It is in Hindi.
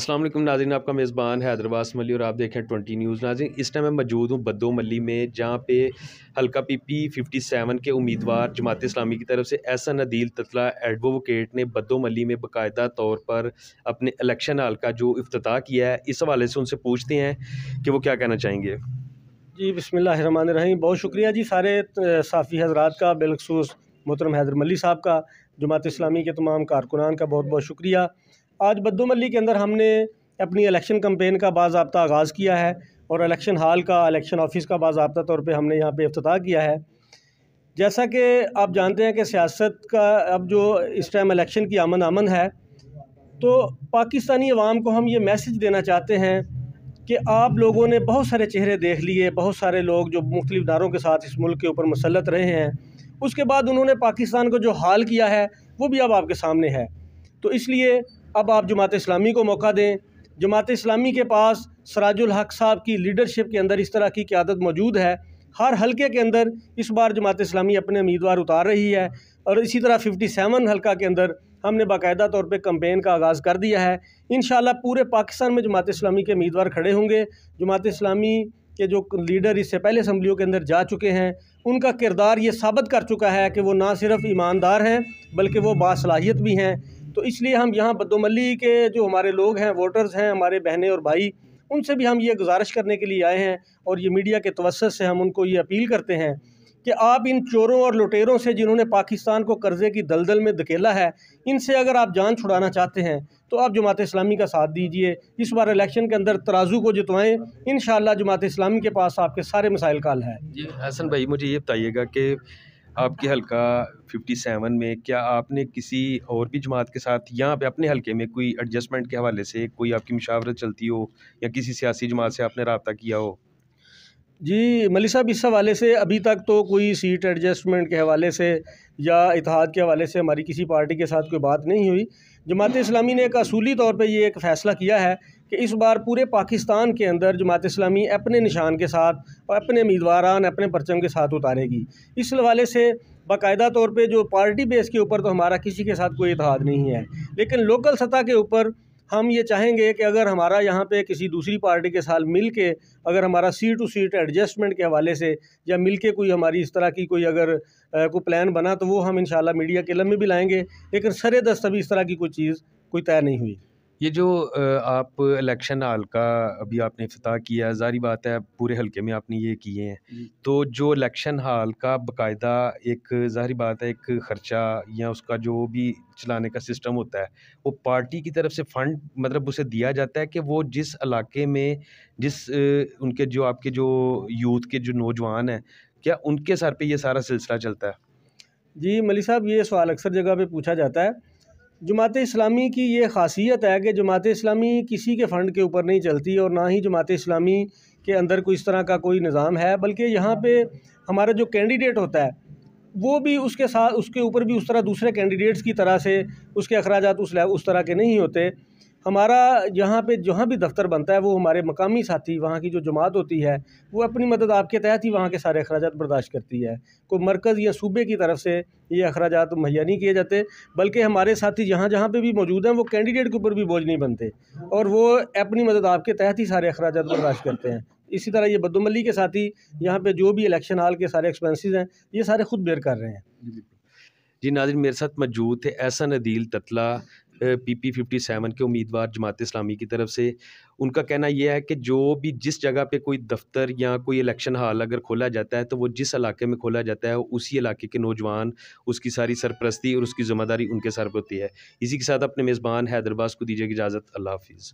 अस्सलाम वालेकुम नाज़रीन, आपका मेज़बान हैदराबाद मली और आप देखें 20 न्यूज़। नाज़रीन, इस टाइम मैं मौजूद हूँ बद्दो मली में, जहाँ पे हल्का पीपी 57 के उम्मीदवार जमात इस्लामी की तरफ से एहसन अदील ततला एडवोकेट ने बद्दो मली में बाकायदा तौर पर अपने इलेक्शन हाल का जो इफ्तिताह किया है, इस हवाले से उनसे पूछते हैं कि वो क्या कहना चाहेंगे। जी बिस्मिल्लाहिर्रहमानिर्रहीम। बहुत शुक्रिया जी सारे साफ़ी हज़रात का, बिलखसूस मोहतरम हैदर मली साहब का, जमात इस्लामी के तमाम कारकुनान का बहुत बहुत शुक्रिया। आज बद्दो मली के अंदर हमने अपनी इलेक्शन कैंपेन का बाज़ाब्ता आगाज़ किया है और इलेक्शन हाल का, इलेक्शन ऑफिस का बाज़ाब्ता तौर पे हमने यहाँ पे इफ्तिताह किया है। जैसा कि आप जानते हैं कि सियासत का अब जो इस टाइम इलेक्शन की आमन है, तो पाकिस्तानी अवाम को हम ये मैसेज देना चाहते हैं कि आप लोगों ने बहुत सारे चेहरे देख लिए, बहुत सारे लोग जो मुख्तलिफ इदारों के साथ इस मुल्क के ऊपर मुसल्लत रहे हैं, उसके बाद उन्होंने पाकिस्तान को जो हाल किया है वो भी अब आपके सामने है। तो इसलिए अब आप जमात इस्लामी को मौका दें। जमात इस्लामी के पास सराजुल हक साहब की लीडरशिप के अंदर इस तरह की क़यादत मौजूद है। हर हलके के अंदर इस बार जमात इस्लामी अपने उम्मीदवार उतार रही है और इसी तरह 57 हलका के अंदर हमने बाकायदा तौर पे कैंपेन का आगाज़ कर दिया है। इंशाल्लाह पूरे पाकिस्तान में जमात इस्लामी के उम्मीदवार खड़े होंगे। जमात इस्लामी के जो लीडर इससे पहले असम्बलियों के अंदर जा चुके हैं, उनका किरदार ये साबित कर चुका है कि वो ना सिर्फ ईमानदार हैं बल्कि वो बासलाहियत भी हैं। तो इसलिए हम यहाँ बद्दो मली के जो हमारे लोग हैं, वोटर्स हैं, हमारे बहनें और भाई, उनसे भी हम ये गुजारिश करने के लिए आए हैं और ये मीडिया के तवस्सुत से हम उनको ये अपील करते हैं कि आप इन चोरों और लुटेरों से, जिन्होंने पाकिस्तान को कर्ज़े की दलदल में धकेला है, इनसे अगर आप जान छुड़ाना चाहते हैं तो आप जमात इस्लामी का साथ दीजिए। इस बार इलेक्शन के अंदर तराजू को जितवाएं। इंशाअल्लाह जमात इस्लामी के पास आपके सारे मसाइल का हल है। जी हसन भाई, मुझे ये बताइएगा कि आपके हल्का 57 में क्या आपने किसी और भी जमात के साथ यहाँ पे अपने हल्के में कोई एडजस्टमेंट के हवाले से कोई आपकी मुशावरत चलती हो या किसी सियासी जमात से आपने रब्ता किया हो? जी मली साहब, इस हवाले से अभी तक तो कोई सीट एडजस्टमेंट के हवाले से या इत्तेहाद के हवाले से हमारी किसी पार्टी के साथ कोई बात नहीं हुई। जमात इस्लामी ने एक असूली तौर पे ये एक फ़ैसला किया है कि इस बार पूरे पाकिस्तान के अंदर जमात इस्लामी अपने निशान के साथ और अपने उम्मीदवारान अपने परचम के साथ उतारेगी। इस हवाले से बाकायदा तौर पे जो पार्टी बेस के ऊपर तो हमारा किसी के साथ कोई इत्तेहाद नहीं है, लेकिन लोकल सतह के ऊपर हम ये चाहेंगे कि अगर हमारा यहाँ पे किसी दूसरी पार्टी के साथ मिल के अगर हमारा सीट टू सीट एडजस्टमेंट के हवाले से या मिल के कोई हमारी इस तरह की कोई अगर कोई प्लान बना तो वो हम इंशाल्लाह मीडिया के लम्हे भी लाएंगे, लेकिन सरे दस्त अभी इस तरह की कोई चीज़ कोई तय नहीं हुई। ये जो आप इलेक्शन हाल का अभी आपने इफ्तिताह किया, ज़ाहिर बात है पूरे हल्के में आपने ये किए हैं, तो जो इलेक्शन हाल का बाकायदा एक ज़ाहिर बात है एक ख़र्चा या उसका जो भी चलाने का सिस्टम होता है, वो पार्टी की तरफ से फ़ंड मतलब उसे दिया जाता है कि वो जिस इलाके में जिस उनके जो आपके जो यूथ के जो नौजवान हैं, क्या उनके सर पे ये सारा सिलसिला चलता है? जी मली साहब, ये सवाल अक्सर जगह पे पूछा जाता है। जमात इस्लामी की ये ख़ासियत है कि जमात इस्लामी किसी के फ़ंड के ऊपर नहीं चलती और ना ही जमात इस्लामी के अंदर कोई इस तरह का कोई निज़ाम है, बल्कि यहाँ पे हमारा जो कैंडिडेट होता है वो भी उसके साथ उसके ऊपर भी उस तरह दूसरे कैंडिडेट्स की तरह से उसके अखराजात उस तरह के नहीं होते। हमारा यहाँ पे जहाँ भी दफ्तर बनता है वो हमारे मकामी साथी, वहाँ की जो जमात होती है, वो अपनी मदद आपके तहत ही वहाँ के सारे अखराजात बर्दाश्त करती है। कोई मरकज़ या सूबे की तरफ से ये अखराजात मुहैया नहीं किए जाते, बल्कि हमारे साथी जहाँ जहाँ पे भी मौजूद हैं वो कैंडिडेट के ऊपर भी बोझ नहीं बनते और वो अपनी मदद आपके तहत ही सारे अखराजात बर्दाश्त करते हैं। इसी तरह ये बद्दो मली के साथी यहाँ पे जो भी इलेक्शन हाल के सारे एक्सपेंसेस हैं ये सारे खुद बेयर कर रहे हैं। जी नाज़रीन, मेरे साथ मौजूद थे एहसन अदील ततला पीपी 57 के उम्मीदवार जमात इस्लामी की तरफ से। उनका कहना यह है कि जो भी जिस जगह पे कोई दफ्तर या कोई इलेक्शन हाल अगर खोला जाता है तो वो जिस इलाके में खोला जाता है उसी इलाके के नौजवान उसकी सारी सरपरस्ती और उसकी ज़िम्मेदारी उनके सर पर होती है। इसी के साथ अपने मेज़बान हैदराबाद को दीजिए इजाज़त। अल्लाह हाफिज़।